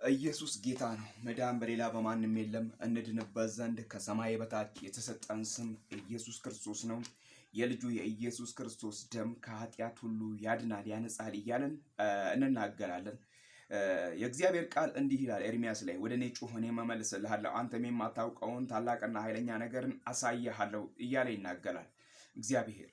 ኢየሱስ ጌታ ነው። መዳን በሌላ በማንም የለም። እንድንበት ዘንድ ከሰማይ በታች የተሰጠን ስም ኢየሱስ ክርስቶስ ነው። የልጁ የኢየሱስ ክርስቶስ ደም ከኃጢአት ሁሉ ያድናል፣ ያነጻል እያለን እንናገራለን። የእግዚአብሔር ቃል እንዲህ ይላል ኤርሚያስ ላይ፣ ወደ እኔ ጩኽ እኔም እመልስልሃለሁ፣ አንተም የማታውቀውን ታላቅና ኃይለኛ ነገርን አሳይሃለሁ እያለ ይናገራል እግዚአብሔር።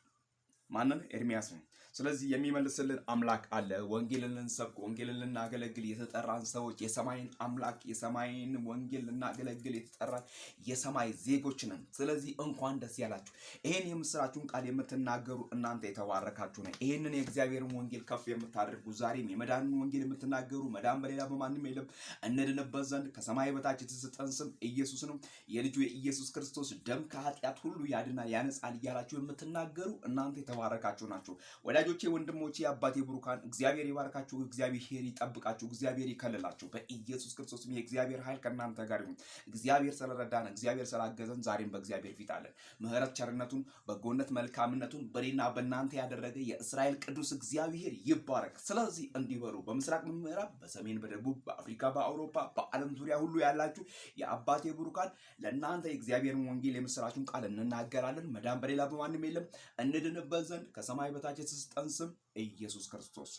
ማንን? ኤርሚያስ ነው። ስለዚህ የሚመልስልን አምላክ አለ። ወንጌልን ልንሰብክ ወንጌልን ልናገለግል የተጠራን ሰዎች የሰማይን አምላክ የሰማይን ወንጌል ልናገለግል የተጠራን የሰማይ ዜጎች ነን። ስለዚህ እንኳን ደስ ያላችሁ። ይሄን የምስራችሁን ቃል የምትናገሩ እናንተ የተባረካችሁ ነው። ይሄንን የእግዚአብሔርን ወንጌል ከፍ የምታደርጉ ዛሬም የመዳንን ወንጌል የምትናገሩ መዳን በሌላ በማንም የለም እንድንበት ዘንድ ከሰማይ በታች የተሰጠን ስም ኢየሱስ ነው። የልጁ የኢየሱስ ክርስቶስ ደም ከኃጢአት ሁሉ ያድናል፣ ያነጻል እያላችሁ የምትናገሩ እናንተ የተባረካችሁ ናችሁ። ወዳጆቼ፣ ወንድሞቼ፣ አባቴ ብሩካን እግዚአብሔር ይባርካችሁ፣ እግዚአብሔር ይጠብቃችሁ፣ እግዚአብሔር ይከልላችሁ። በኢየሱስ ክርስቶስ የእግዚአብሔር ኃይል ከእናንተ ጋር ይሁን። እግዚአብሔር ስለረዳን፣ እግዚአብሔር ስላገዘን ዛሬም በእግዚአብሔር ፊት አለን። ምህረት ቸርነቱን፣ በጎነት መልካምነቱን በኔና በእናንተ ያደረገ የእስራኤል ቅዱስ እግዚአብሔር ይባረክ። ስለዚህ እንዲህ በሉ፣ በምስራቅ በምዕራብ፣ በሰሜን በደቡብ፣ በአፍሪካ በአውሮፓ፣ በዓለም ዙሪያ ሁሉ ያላችሁ የአባቴ ብሩካን ለእናንተ የእግዚአብሔርን ወንጌል የምስራችሁን ቃል እንናገራለን። መዳን በሌላ በማንም የለም እንድንበት ዘንድ ከሰማይ በታች የተሰጠን ስም ኢየሱስ ክርስቶስ።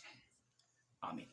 አሜን።